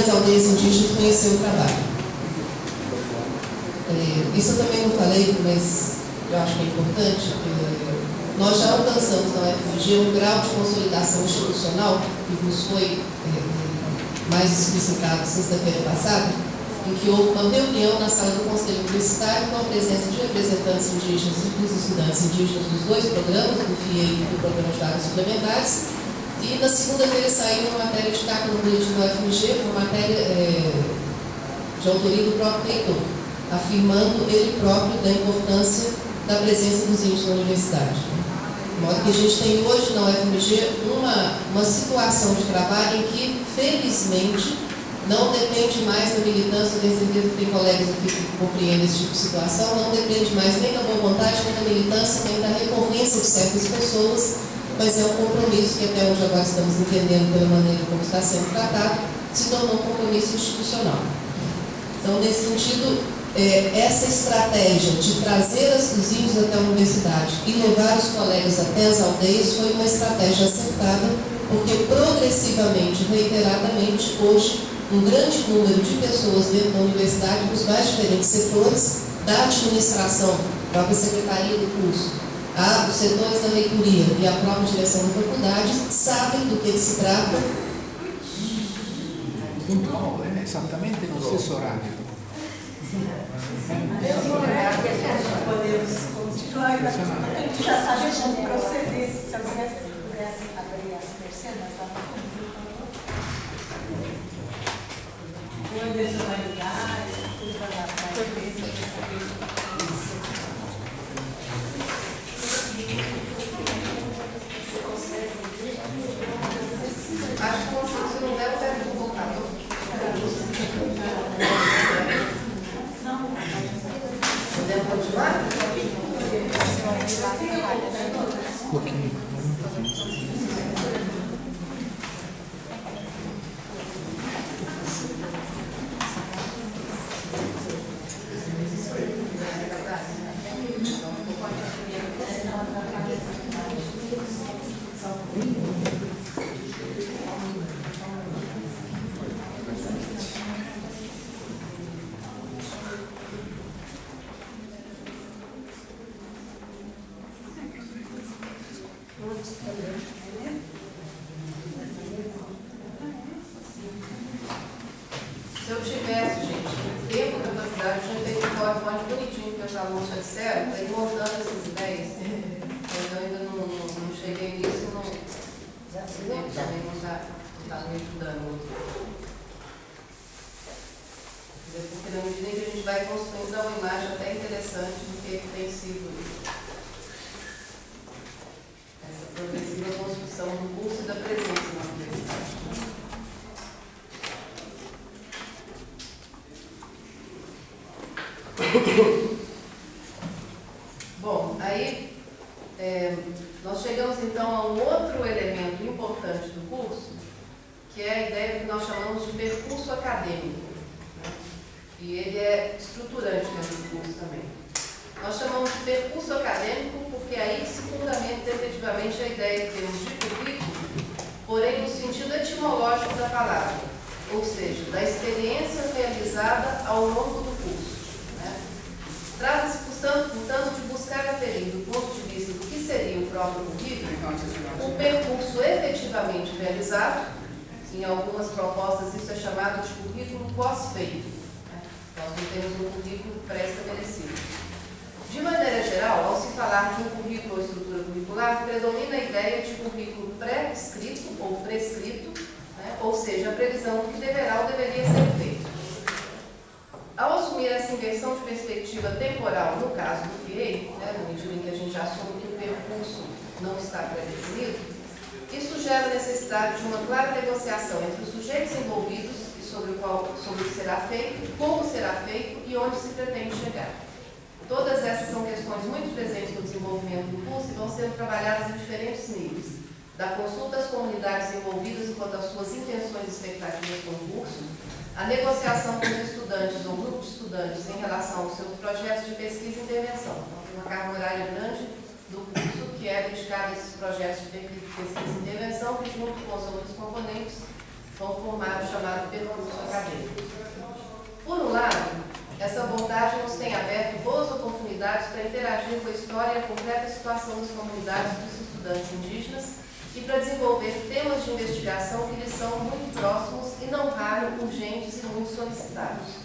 das aldeias indígenas conhecer o trabalho. Isso eu também não falei, mas eu acho que é importante. Nós já alcançamos na UFMG um grau de consolidação institucional, que nos foi mais explicitado sexta-feira passada, em que houve uma reunião na sala do Conselho Universitário com a presença de representantes indígenas e dos estudantes indígenas dos dois programas, do FIEI e do Programa de Vagas Suplementares. E na segunda-feira saiu uma matéria de capa no boletim do UFMG, uma matéria de autoria do próprio reitor, afirmando ele próprio da importância da presença dos índios na universidade. De modo que a gente tem hoje na UFMG uma situação de trabalho em que, felizmente, não depende mais da militância, eu tenho certeza que tem colegas aqui que compreendem esse tipo de situação, não depende mais nem da boa vontade, nem da militância, nem da recorrência de certas pessoas, mas é um compromisso que até hoje agora estamos entendendo pela maneira como está sendo tratado, se tornou um compromisso institucional. Então, nesse sentido, essa estratégia de trazer os índios até a universidade e levar os colegas até as aldeias foi uma estratégia acertada, porque progressivamente, reiteradamente, hoje, um grande número de pessoas dentro da universidade, nos mais diferentes setores, da administração, a própria secretaria do curso, os setores da reitoria e a própria direção da faculdade, sabem do que se trata. No, exatamente no stesso orario. Podemos continuar, já sabe como proceder. Se alguém pudesse abrir as persianas lá no fundo. O Anderson vai ligar, tudo vai lá para a empresa. Acho que se não der, eu pego o computador. Podemos continuar? Um pouquinho. Se eu tivesse, gente, tempo e capacidade, eu tinha feito um PowerPoint bonitinho que os alunos já disseram, para ir montando essas ideias. Eu ainda não cheguei nisso, não. O tempo também não está me ajudando. Porque na medida em que a gente vai construindo, dá uma imagem até interessante do que tem sido essa progressiva construção do curso e da presença na universidade. Bom, aí nós chegamos então a um outro elemento importante do curso, que é a ideia que nós chamamos de percurso acadêmico, né? E ele é estruturante dentro do curso também. Nós chamamos de percurso acadêmico porque aí se fundamenta efetivamente a ideia que temos de currículo, porém no sentido etimológico da palavra, ou seja, da experiência realizada ao longo do curso. Trata-se, portanto, de buscar aferir, do ponto de vista do que seria o próprio currículo, o percurso efetivamente realizado. Em algumas propostas isso é chamado de currículo pós-feito. Nós não temos um currículo pré-estabelecido. De maneira geral, ao se falar de um currículo ou estrutura curricular, predomina a ideia de currículo pré-escrito ou prescrito, né? Ou seja, a previsão do que deverá ou deveria ser feito. Ao assumir essa inversão de perspectiva temporal, no caso do FIEI, né, no medida em que a gente assume que o percurso não está pré-definido, isso gera a necessidade de uma clara negociação entre os sujeitos envolvidos e sobre o que será feito, como será feito e onde se pretende chegar. Todas essas são questões muito presentes no desenvolvimento do curso e vão sendo trabalhadas em diferentes níveis, da consulta às comunidades envolvidas quanto às suas intenções e expectativas com o curso, a negociação com os estudantes ou grupos de estudantes em relação aos seus projetos de pesquisa e intervenção. Então, tem uma carga horária grande do curso que é dedicada a esses projetos de pesquisa e intervenção que, junto com os outros componentes, vão formar o chamado percurso acadêmico. com a história e a concreta situação das comunidades dos estudantes indígenas e para desenvolver temas de investigação que lhes são muito próximos e não raro urgentes e muito solicitados.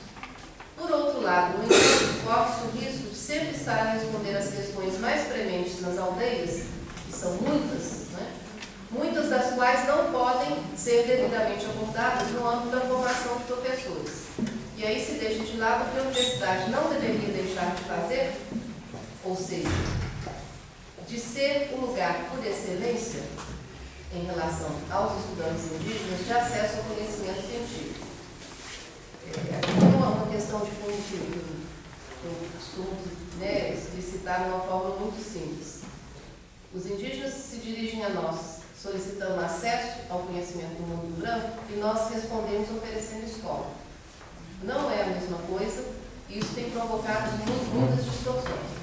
Por outro lado, no entanto, corre-se o risco de sempre estar a responder às questões mais prementes nas aldeias, que são muitas, né? Muitas das quais não podem ser devidamente abordadas no âmbito da formação de professores. E aí se deixa de lado o que a universidade não deveria deixar de fazer, ou seja, de ser um lugar por excelência em relação aos estudantes indígenas de acesso ao conhecimento científico. Aqui tem uma questão de fundo que eu costumo explicitar de uma forma muito simples. Os indígenas se dirigem a nós solicitando acesso ao conhecimento do mundo branco e nós respondemos oferecendo escola. Não é a mesma coisa e isso tem provocado muitas distorções.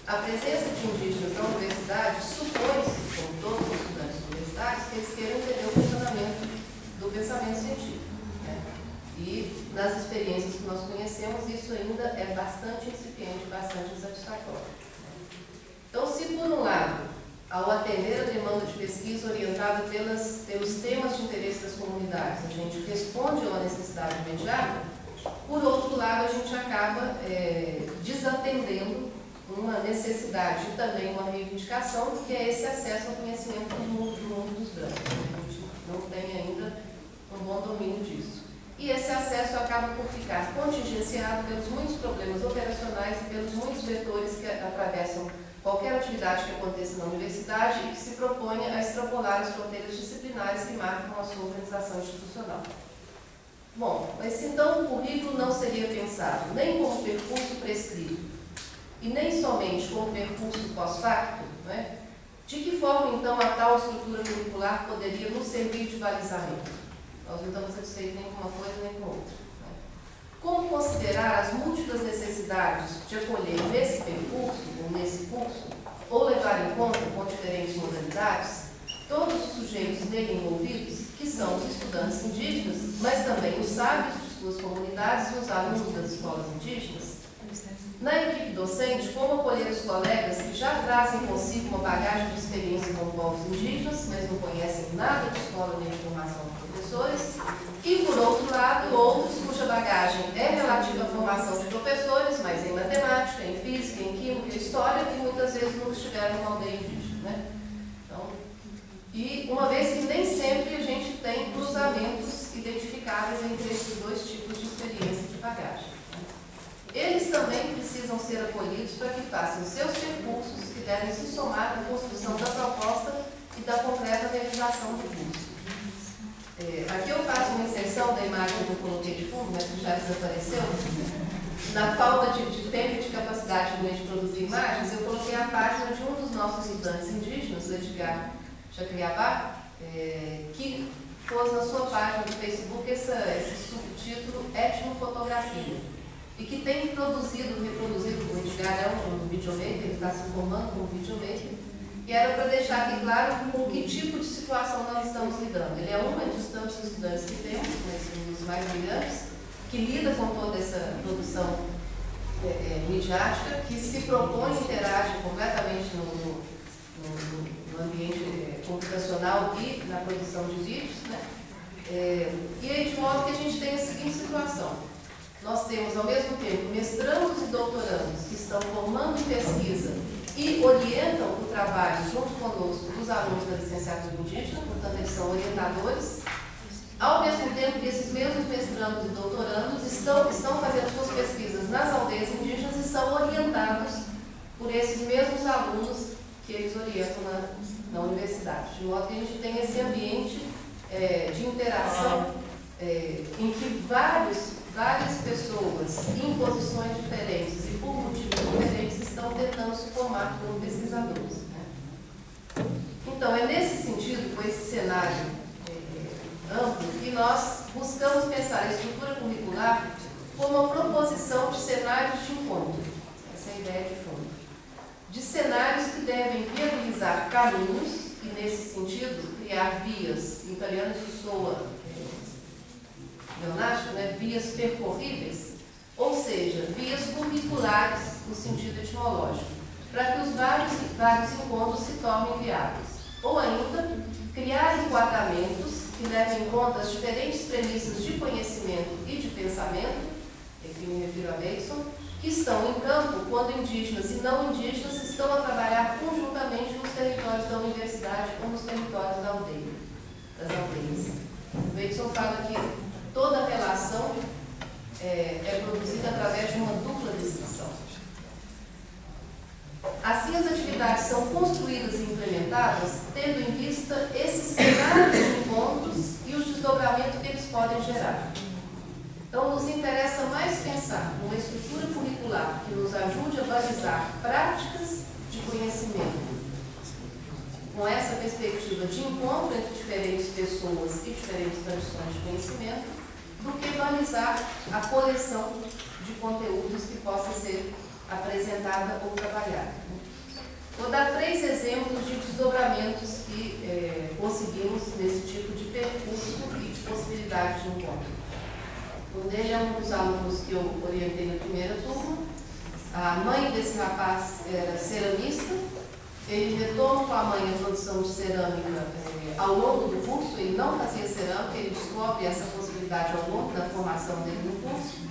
A presença de indígenas na universidade supõe-se, como todos os estudantes universitários, que eles queiram entender o funcionamento do pensamento científico. E nas experiências que nós conhecemos, isso ainda é bastante incipiente, bastante insatisfatório. Então, se por um lado, ao atender a demanda de pesquisa orientada pelos temas de interesse das comunidades, a gente responde a uma necessidade imediata, por outro lado, a gente acaba desatendendo uma necessidade e também uma reivindicação, que é esse acesso ao conhecimento do mundo dos brancos. A gente não tem ainda um bom domínio disso. E esse acesso acaba por ficar contingenciado pelos muitos problemas operacionais e pelos muitos vetores que atravessam qualquer atividade que aconteça na universidade e que se proponha a extrapolar as fronteiras disciplinares que marcam a sua organização institucional. Bom, mas então o currículo não seria pensado nem como percurso prescrito e nem somente como percurso pós-facto, não é? De que forma então a tal estrutura curricular poderia nos servir de balizamento? Nós não estamos satisfeitos nem com uma coisa nem com outra. Né? Como considerar as múltiplas necessidades de acolher nesse percurso, ou nesse curso, ou levar em conta, com diferentes modalidades, todos os sujeitos nele envolvidos, que são os estudantes indígenas, mas também os sábios de suas comunidades e os alunos das escolas indígenas? Na equipe docente, como acolher os colegas que já trazem consigo uma bagagem de experiência com povos indígenas, mas não conhecem nada de escola nem de formação de professores, e, por outro lado, outros cuja bagagem é relativa à formação de professores, mas em matemática, em física, em química, em história, e muitas vezes nunca estiveram numa aldeia indígena. Né? Então, e uma vez que nem sempre a gente tem cruzamentos identificáveis entre esses dois tipos de experiência e de bagagem. Eles também precisam ser acolhidos para que façam seus percursos que devem se somar na construção da proposta e da concreta realização do curso. Aqui eu faço uma inserção da imagem que eu coloquei de fundo, mas que já desapareceu. Na falta de tempo e de capacidade de produzir imagens, eu coloquei a página de um dos nossos estudantes indígenas, o Edgar Chacriabá, que pôs na sua página do Facebook esse subtítulo Etnofotografia. E que tem reproduzido, o Edgar é um videomaker, ele está se formando como videomaker, e era para deixar aqui claro com que tipo de situação nós estamos lidando. Ele é um dos tantos estudantes que temos, mas um dos mais brilhantes, que lida com toda essa produção midiática, que se propõe e interage completamente no ambiente computacional e na produção de vídeos, né? E aí, de modo que a gente tem a seguinte situação. Nós temos, ao mesmo tempo, mestrandos e doutorandos que estão formando pesquisa e orientam o trabalho junto conosco dos alunos da licenciatura indígena, portanto, eles são orientadores, ao mesmo tempo que esses mesmos mestrandos e doutorandos estão fazendo suas pesquisas nas aldeias indígenas e são orientados por esses mesmos alunos que eles orientam na universidade. De modo que a gente tem esse ambiente de interação em que várias pessoas em posições diferentes e por motivos diferentes estão tentando se formar como pesquisadores. Né? Então, é nesse sentido, com esse cenário amplo, que nós buscamos pensar a estrutura curricular como uma proposição de cenários de encontro. Essa é a ideia de fundo. De cenários que devem viabilizar caminhos e, nesse sentido, criar vias. Em italiano isso soa leonástico, né? Vias percorríveis, ou seja, vias curriculares no sentido etimológico. para que os vários encontros se tornem viáveis. Ou ainda, criar enquadramentos que levem em conta as diferentes premissas de conhecimento e de pensamento, aqui me refiro a Bateson, que estão em campo quando indígenas e não indígenas estão a trabalhar conjuntamente nos territórios da universidade ou nos territórios das aldeias. Bateson fala que toda relação é produzida através de uma dupla descrição. Assim, as atividades são construídas e implementadas tendo em vista esses cenários de encontros e os desdobramentos que eles podem gerar. Então, nos interessa mais pensar numa estrutura curricular que nos ajude a balizar práticas de conhecimento com essa perspectiva de encontro entre diferentes pessoas e diferentes tradições de conhecimento, do que balizar a coleção de conteúdos que possa ser apresentada ou trabalhada. Vou dar 3 exemplos de desdobramentos que conseguimos nesse tipo de percurso e de possibilidade de encontro. Um deles é um dos alunos que eu orientei na primeira turma. A mãe desse rapaz era ceramista. Ele retorna com a mãe a produção de cerâmica ao longo do curso. Ele não fazia cerâmica, ele descobre essa possibilidade ao longo da formação dele no curso.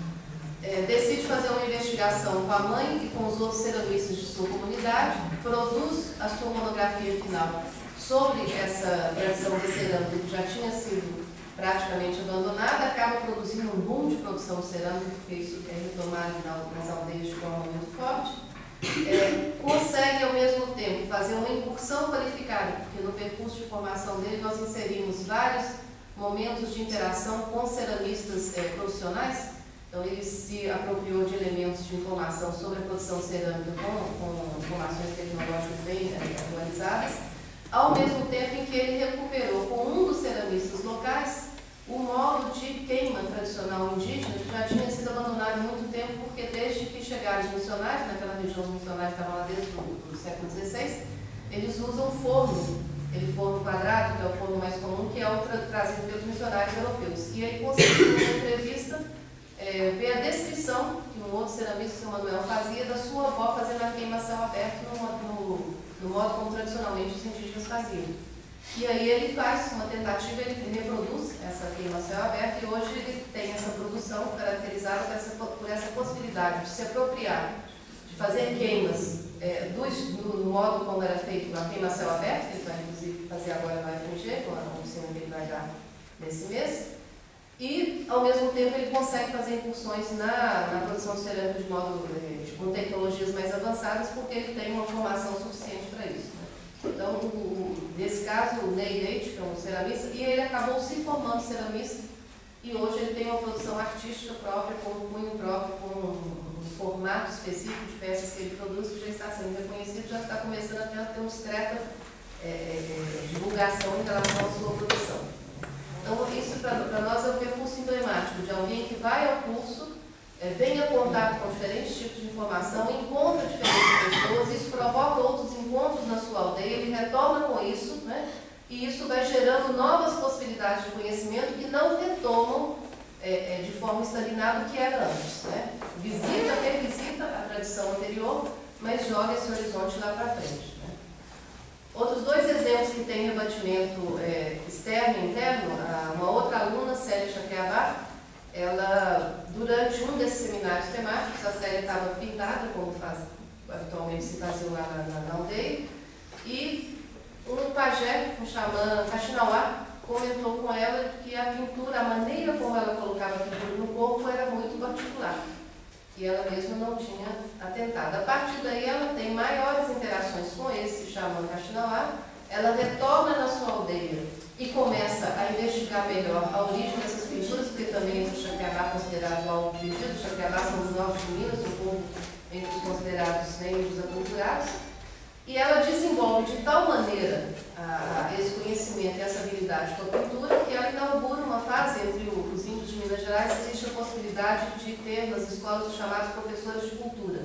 Decide fazer uma investigação com a mãe e com os outros ceramistas de sua comunidade, produz a sua monografia final sobre essa tradição da cerâmica que já tinha sido praticamente abandonada, acaba produzindo um boom de produção de cerâmica, porque isso é retomado nas aldeias de forma muito forte. Consegue ao mesmo tempo fazer uma incursão qualificada, porque no percurso de formação dele nós inserimos vários momentos de interação com ceramistas profissionais. Então ele se apropriou de elementos de informação sobre a produção cerâmica com informações tecnológicas bem atualizadas, ao mesmo tempo em que ele recuperou com um dos ceramistas locais o modo de queima tradicional indígena, que já tinha sido abandonado há muito tempo, porque desde que chegaram os missionários, naquela região os missionários estavam lá desde o século XVI, eles usam forno, aquele forno quadrado, que é o forno mais comum, que é o trazido pelos missionários europeus. E aí conseguiu, numa entrevista, ver a descrição que um outro ceramista, o seu Manuel, fazia da sua avó fazendo a queima a céu aberto no modo como tradicionalmente os indígenas faziam. E aí ele faz uma tentativa, ele reproduz essa queima a céu aberto, e hoje ele tem essa produção caracterizada por essa possibilidade de se apropriar, de fazer queimas do modo como era feito a queima a céu aberto, que ele vai inclusive fazer agora na FMG, com a oficina que ele vai dar nesse mês. E, ao mesmo tempo, ele consegue fazer incursões na produção de cerâmica com tecnologias mais avançadas, porque ele tem uma formação suficiente para isso. Né? Então, nesse caso, o Ney Leite, que é um ceramista, e ele acabou se formando ceramista, e hoje ele tem uma produção artística própria, com um cunho próprio, com um formato específico de peças que ele produz, que já está sendo reconhecido, já está começando a ter uma discreta divulgação em relação à sua produção. Então, isso para nós é um percurso emblemático de alguém que vai ao curso, vem a contato com diferentes tipos de informação, encontra diferentes pessoas, isso provoca outros encontros na sua aldeia, ele retorna com isso, né? E isso vai gerando novas possibilidades de conhecimento que não retomam de forma estagnada o que era antes. Né? Revisita a tradição anterior, mas joga esse horizonte lá para frente. Outros 2 exemplos que têm rebatimento externo e interno, uma outra aluna, Célia Chacriabá, ela, durante um desses seminários temáticos, a Célia estava pintada, como habitualmente se fazia lá na aldeia, e um pajé, um xamã Caxinauá, comentou com ela que a pintura, a maneira como ela colocava a pintura no corpo era muito particular. E ela mesma não tinha atentado. A partir daí, ela tem maiores interações com esse xamã Caxinauá, ela retorna na sua aldeia e começa a investigar melhor a origem dessas pinturas, porque também o Chacriabá é considerado algo perdido. O Chacriabá são os norte de Minas, um povo entre os considerados índios aculturados. E ela desenvolve de tal maneira esse conhecimento e essa habilidade com a pintura que ela inaugura uma fase entre os índios de Minas Gerais. Existe a possibilidade de ter nas escolas os chamados professores de cultura.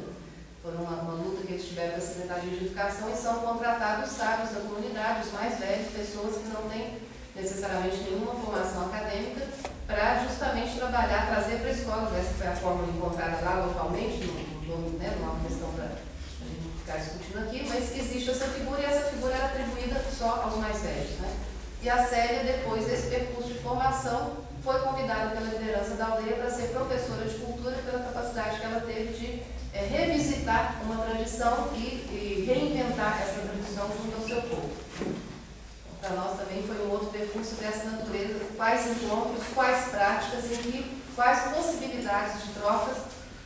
Foi uma luta que eles tiveram da Secretaria de Educação e são contratados sábios da comunidade, os mais velhos, pessoas que não têm necessariamente nenhuma formação acadêmica, para justamente trabalhar, trazer para a escola. Essa foi a fórmula encontrada lá localmente, numa questão a gente ficar discutindo aqui, mas existe essa figura e essa figura era atribuída só aos mais velhos, né? E a Célia, depois desse percurso de formação, foi convidada pela liderança da aldeia para ser professora de cultura pela capacidade que ela teve de revisitar uma tradição e reinventar essa tradição junto ao seu povo. Para nós também foi um outro percurso dessa natureza, quais encontros, quais práticas e quais possibilidades de trocas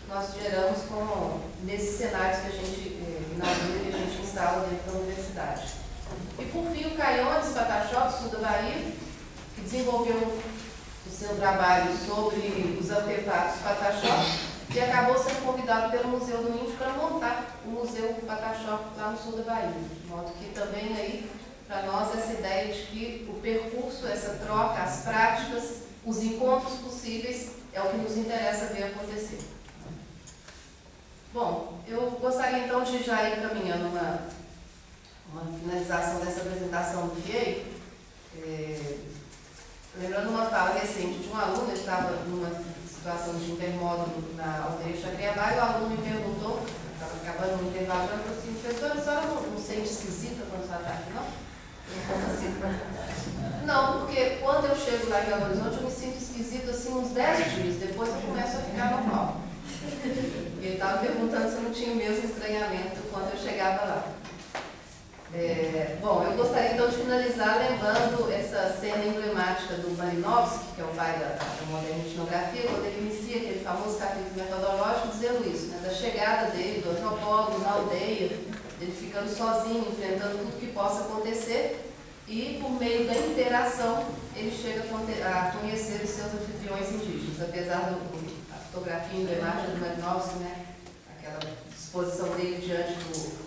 nós geramos nesses cenários que a gente, na vida que a gente instala dentro da universidade. E por fim, o Caiones Pataxó, do sul da Bahia, que desenvolveu o seu trabalho sobre os artefatos Pataxó, e acabou sendo convidado pelo Museu do Índio para montar o Museu Pataxó lá no sul da Bahia. De modo que também aí, para nós, essa ideia de que o percurso, essa troca, as práticas, os encontros possíveis é o que nos interessa ver acontecer. Bom, eu gostaria então de já ir caminhando uma finalização dessa apresentação do FIEI, lembrando uma fala recente de um aluno. Ele estava numa situação de intermódulo na aldeia Chacriabá, e o aluno me perguntou, estava acabando no intervalo, ele falou assim: professora, a senhora não sente esquisita quando a senhora está aqui, não? Não, porque quando eu chego lá em Belo Horizonte, eu me sinto esquisito assim uns 10 dias, depois eu começo a ficar normal. Ele estava perguntando se eu não tinha o mesmo estranhamento quando eu chegava lá. Bom, eu gostaria então de finalizar lembrando essa cena emblemática do Malinowski, que é o pai da moderna etnografia, quando ele inicia aquele famoso capítulo metodológico dizendo isso, né, da chegada dele, do antropólogo na aldeia, ele ficando sozinho, enfrentando tudo que possa acontecer, e por meio da interação ele chega a conhecer os seus anfitriões indígenas, apesar da fotografia emblemática do Malinowski, né, aquela disposição dele diante dos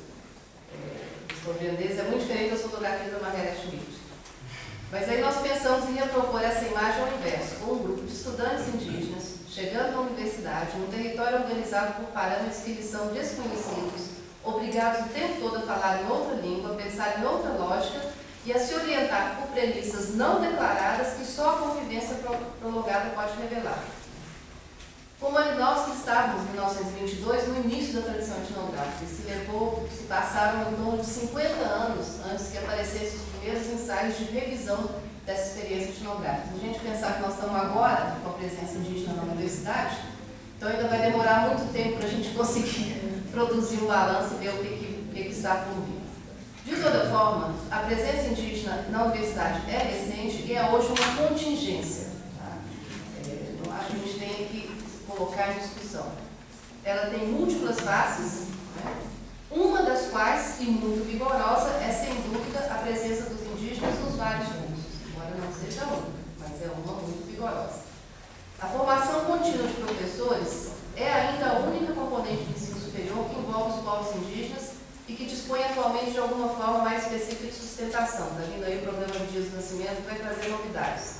holandeses é muito diferente das fotografias da Margaret Schmidt. Mas aí nós pensamos em repropor essa imagem ao inverso, com um grupo de estudantes indígenas chegando à universidade, num território organizado por parâmetros que lhes são desconhecidos, obrigados o tempo todo a falar em outra língua, a pensar em outra lógica e a se orientar por premissas não declaradas que só a convivência prolongada pode revelar. Com Malinowski estávamos, em 1922, no início da tradição etnográfica, e se passaram em torno de 50 anos antes que aparecessem os primeiros ensaios de revisão dessa experiência etnográfica. Se a gente pensar que nós estamos agora com a presença indígena na universidade, então ainda vai demorar muito tempo para a gente conseguir produzir um balanço e ver o que está por vir. De toda forma, a presença indígena na universidade é recente e é hoje uma contingência. Tá? Não acho que a gente tenha que colocar em discussão. Ela tem múltiplas faces, né? Uma das quais, e muito vigorosa, é sem dúvida a presença dos indígenas nos vários cursos, embora não seja a única, mas é uma muito vigorosa. A formação contínua de professores é ainda a única componente do ensino superior que envolve os povos indígenas e que dispõe atualmente de alguma forma mais específica de sustentação. Está vindo aí o programa de Dias do Nascimento, que vai trazer novidades.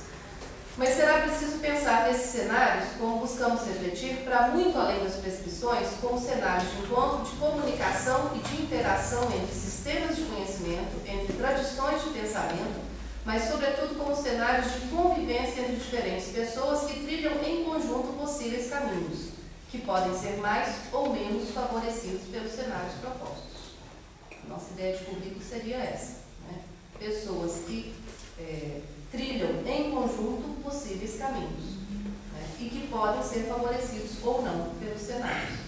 Mas será preciso pensar nesses cenários, como buscamos refletir, para muito além das prescrições, como cenários de encontro, de comunicação e de interação entre sistemas de conhecimento, entre tradições de pensamento, mas sobretudo como cenários de convivência entre diferentes pessoas que trilham em conjunto possíveis caminhos, que podem ser mais ou menos favorecidos pelos cenários propostos. Nossa ideia de público seria essa, né? Pessoas que trilham em conjunto possíveis caminhos, né? E que podem ser favorecidos ou não pelos cenários.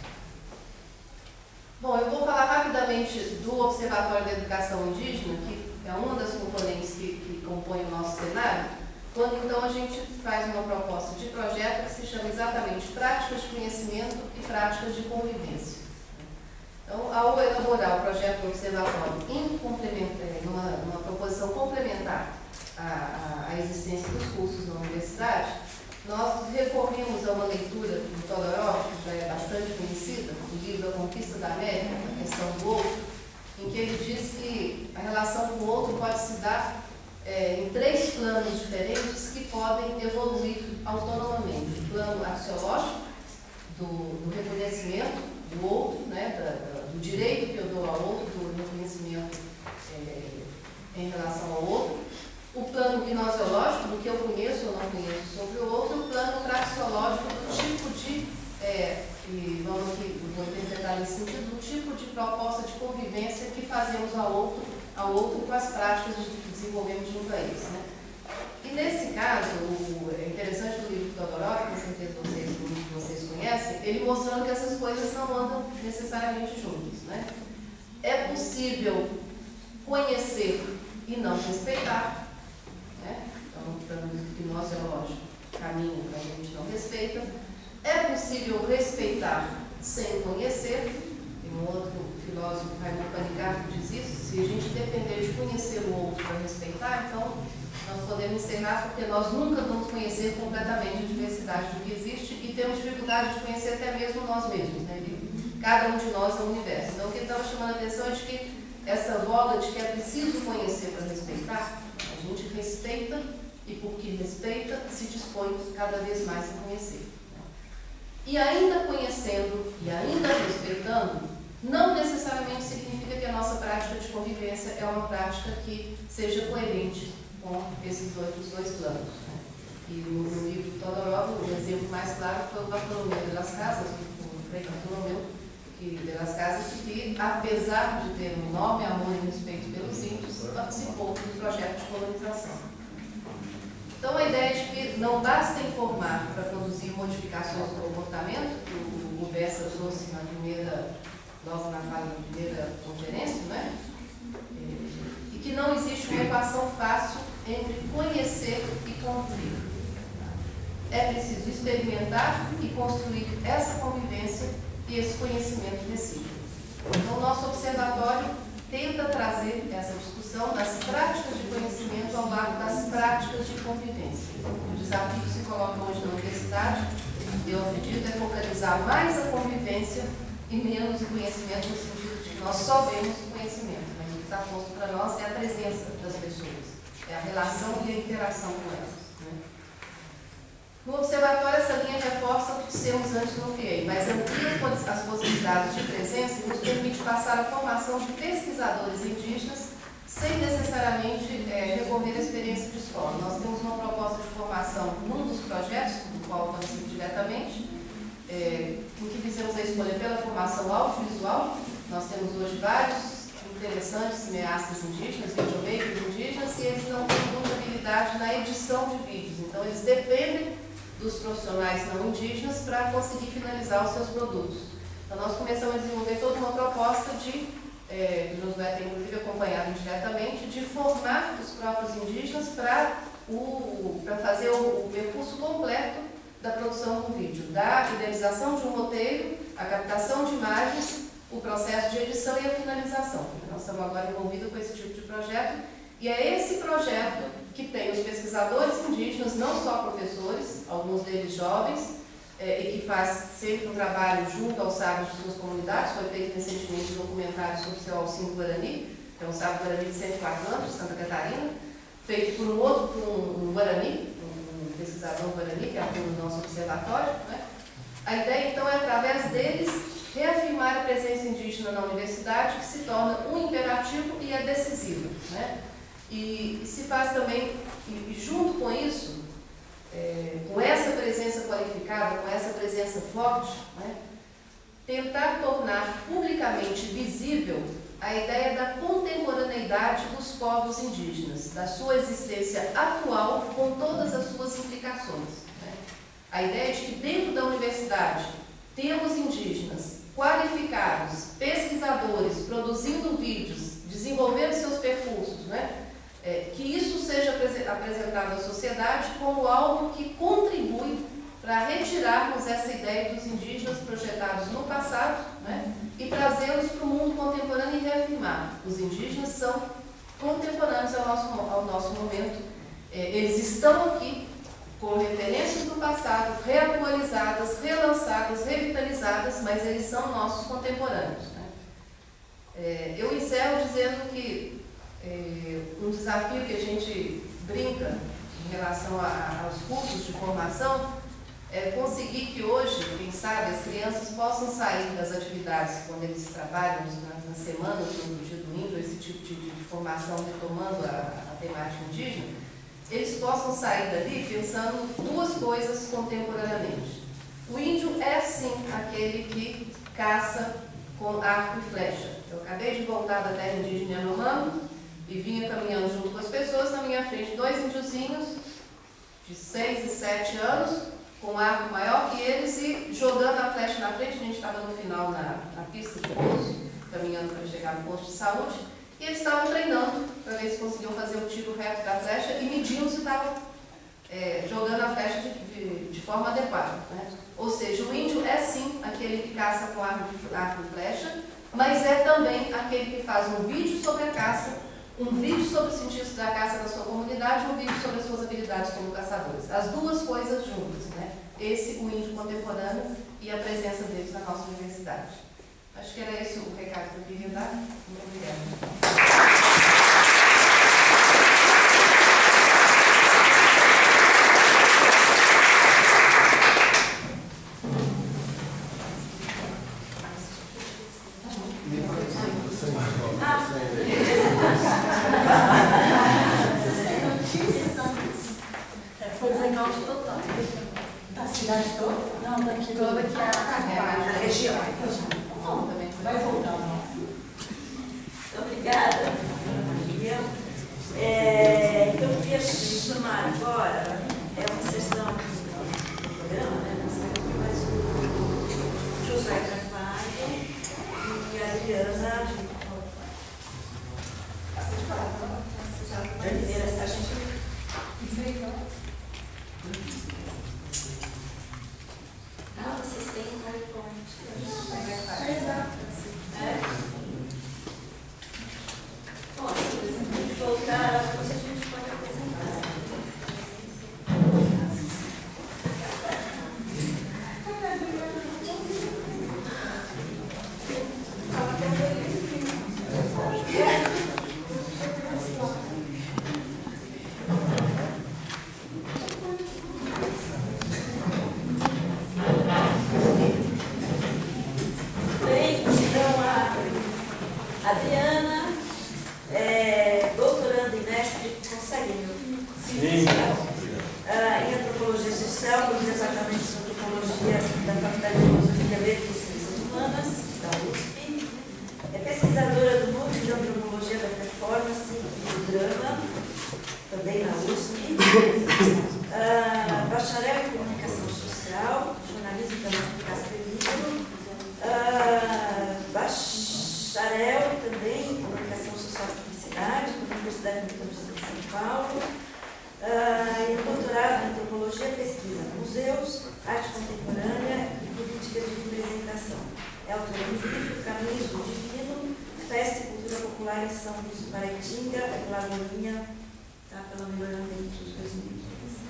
Bom, eu vou falar rapidamente do Observatório da Educação Indígena, que é uma das componentes que compõe o nosso cenário, quando então a gente faz uma proposta de projeto que se chama exatamente Práticas de Conhecimento e Práticas de Convivência. Então, ao elaborar o projeto do Observatório numa proposição complementar à existência dos cursos na universidade, nós recorremos a uma leitura do Todorov, que já é bastante conhecida, do livro A Conquista da América, a questão do outro, em que ele diz que a relação com o outro pode se dar em 3 planos diferentes que podem evoluir autonomamente. O plano axiológico, do reconhecimento do outro, né, do direito que eu dou ao outro, do reconhecimento em relação ao outro, o plano gnosiológico, do que eu conheço ou não conheço sobre o outro, e o plano praxeológico, do tipo de, vou interpretar nesse sentido, do tipo de proposta de convivência que fazemos ao outro com as práticas que desenvolvemos junto a eles, né? E nesse caso, é interessante do livro do Todorov, com certeza vocês conhecem, ele mostrando que essas coisas não andam necessariamente juntas, né? É possível conhecer e não respeitar, né? Então, para o gnose é lógico, caminho para a gente não respeita. É possível respeitar sem conhecer. Tem um outro filósofo, Raimundo Panigarro, que diz isso: se a gente depender de conhecer o outro para respeitar, então nós podemos encerrar, porque nós nunca vamos conhecer completamente a diversidade do que existe e temos dificuldade de conhecer até mesmo nós mesmos, né? Cada um de nós é um universo. Então, o que estava chamando a atenção é de que essa voga de que é preciso conhecer para respeitar, a gente respeita e, porque respeita, se dispõe cada vez mais a conhecer. E ainda conhecendo e ainda respeitando, não necessariamente significa que a nossa prática de convivência é uma prática que seja coerente com esses dois planos, né? E no livro do Todorov, o exemplo mais claro foi o Bartolomeu de las Casas, o Frei Bartolomeu de las Casas, que, apesar de ter um enorme amor e respeito pelos índios, participou do projeto de colonização. Então, a ideia de que não basta informar para produzir modificações do comportamento, que o Bessa trouxe logo na fala da primeira conferência, né? E que não existe uma equação fácil entre conhecer e conviver. É preciso experimentar e construir essa convivência e esse conhecimento recíproco. Então, o nosso observatório tenta trazer essa discussão das práticas de conhecimento ao lado das práticas de convivência. O desafio que se coloca hoje na universidade, eu acredito, é focalizar mais a convivência e menos o conhecimento, no sentido de que nós só vemos o conhecimento, mas o que está posto para nós é a presença das pessoas, é a relação e a interação com elas, né? No observatório, essa linha reforça o que dissemos antes no FIEI, mas amplia as possibilidades de presença e nos permite passar a formação de pesquisadores indígenas sem necessariamente recorrer à experiência de escola. Nós temos uma proposta de formação num dos projetos, do qual eu participo diretamente, em que fizemos a escolha pela formação audiovisual. Nós temos hoje vários interessantes cineastas indígenas, videomakers indígenas, e eles não têm muita habilidade na edição de vídeos. Então, eles dependem dos profissionais não indígenas para conseguir finalizar os seus produtos. Então, nós começamos a desenvolver toda uma proposta de, o Josué tem inclusive acompanhado diretamente, de formar os próprios indígenas para fazer o percurso completo da produção do vídeo, da idealização de um roteiro, a captação de imagens, o processo de edição e a finalização. Nós estamos agora envolvidos com esse tipo de projeto, e é esse projeto que tem os pesquisadores indígenas, não só professores, alguns deles jovens, e que faz sempre um trabalho junto aos sábios de suas comunidades. Foi feito recentemente um documentário sobre o seu Alcino Guarani, que é um sábio Guarani de 104 anos, de Santa Catarina, feito por um Guarani, um pesquisador Guarani, que é aluno do nosso observatório, né? A ideia, então, é, através deles, reafirmar a presença indígena na universidade, que se torna um imperativo e é decisivo, né? E se faz também, e junto com isso, com essa presença qualificada, com essa presença forte, né, tentar tornar publicamente visível a ideia da contemporaneidade dos povos indígenas, da sua existência atual com todas as suas implicações, né? A ideia de que dentro da universidade temos indígenas qualificados, pesquisadores, produzindo vídeos, desenvolvendo seus percursos, né? Que isso seja apresentado à sociedade como algo que contribui para retirarmos essa ideia dos indígenas projetados no passado, né, e trazê-los para o mundo contemporâneo e reafirmar. Os indígenas são contemporâneos ao nosso momento. Eles estão aqui com referências do passado, reatualizadas, relançadas, revitalizadas, mas eles são nossos contemporâneos, né? Eu encerro dizendo que um desafio que a gente brinca em relação aos cursos de formação é conseguir que hoje, quem sabe, as crianças possam sair das atividades quando eles trabalham na semana do Dia do Índio, esse tipo de formação retomando a temática indígena, eles possam sair dali pensando duas coisas contemporaneamente. O índio é sim aquele que caça, com arco e flecha. Eu acabei de voltar da terra indígena Yanomami e vinha caminhando junto com as pessoas. Na minha frente, 2 índiozinhos de 6 e 7 anos, com um arco maior que eles e jogando a flecha na frente. A gente estava no final na pista de pouso, caminhando para chegar no posto de saúde, e eles estavam treinando para ver se conseguiam fazer o tiro reto da flecha e mediam se estavam jogando a flecha de forma adequada, né? Ou seja, o índio é sim aquele que caça com arco e flecha, mas é também aquele que faz um vídeo sobre a caça, um vídeo sobre os sentidos da caça na sua comunidade, um vídeo sobre as suas habilidades como caçadores. As duas coisas juntas, né? Esse, o índio contemporâneo e a presença deles na nossa universidade. Acho que era esse o recado que eu queria dar. Muito obrigada. Da cidade toda? Não, daqui Toda que a região. Vai voltar. Obrigada. Eu queria chamar agora, é uma sessão do programa, né? Mas o José Carvalho e a Adriana. A gente enfrentou. Vocês têm um PowerPoint. Bom, se vocês voltar, depois a gente pode apresentar. Adriana, doutoranda em mestre, consegue me ouvir? Sim. Em antropologia social, com exatamente sobre antropologia da Faculdade de Filosofia, Letras e Ciências Humanas, da USP. É pesquisadora do Núcleo de Antropologia da Performance e do Drama, também na USP. Bacharel em Comunicação Social, jornalismo também Castelino. Bacharel também em Comunicação Social e Publicidade, pela Universidade Metodista de São Paulo, e doutorado em Antropologia e Pesquisa, Museus, Arte Contemporânea e Políticas de Representação. É autora do livro Caminhos do Divino, Festa e Cultura Popular em São Luís do Paraitinga, Lagoinha, tá, pela melhoramento dos 2015.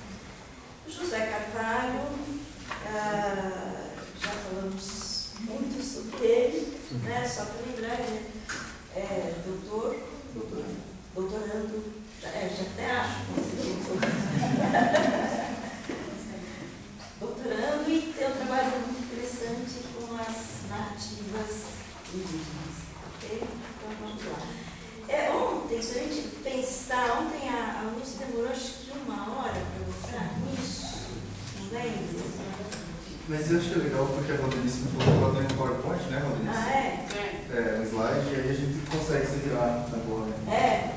José Carvalho, já falamos muito sobre ele, né? Só para lembrar, ele é doutorando, já até acho que você doutorando, e tem um trabalho muito interessante com as narrativas indígenas. Ok? Então vamos lá. Ontem, se a gente pensar, ontem a luz demorou acho que 1 hora para mostrar isso, não lembro? Mas eu acho que é legal porque a Rodrigo falou que ela tem um PowerPoint, né, Rodrigo? Ah, é? Um slide, e aí a gente consegue se virar na boa, né?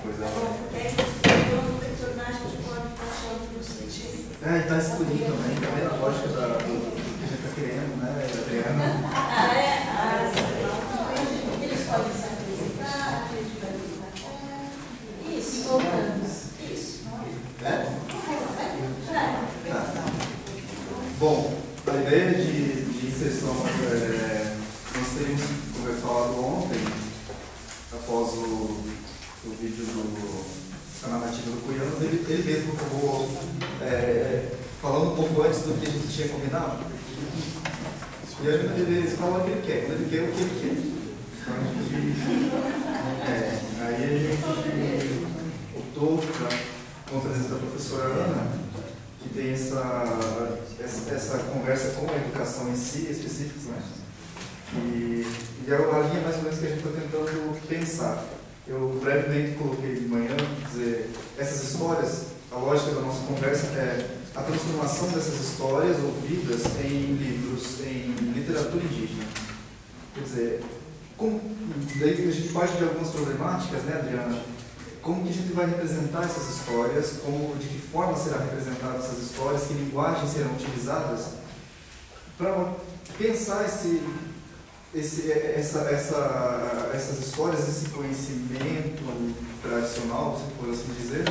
Depois Tá bom, porque aí quando retornar a gente pode passar para vocês. E tá escurinho também, tá vendo a lógica do que a gente tá querendo, né, Adriana? Eles podem se apresentar, a gente vai apresentar. Isso. E voltamos. Isso. Bom, a ideia de inserção, nós teríamos falado ontem, após o vídeo da narrativa do Cuianos, ele mesmo acabou falando um pouco antes do que a gente tinha combinado. E ele fala o que ele quer, quando ele quer o que ele quer. Então aí a gente optou com a presença da professora Ana, que tem essa conversa com a educação em si, específica, né? E é a linha mais ou menos que a gente está tentando pensar. Eu brevemente coloquei de manhã, dizer, essas histórias, a lógica da nossa conversa é a transformação dessas histórias ouvidas em livros, em literatura indígena. Quer dizer, daí a gente parte de algumas problemáticas, né, Adriana? Como que a gente vai representar essas histórias, de que forma serão representadas essas histórias, que linguagens serão utilizadas, para pensar essas histórias, esse conhecimento tradicional, se for assim dizer,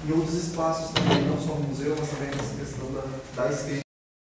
em outros espaços também, não só no museu, mas também nessa questão da escrita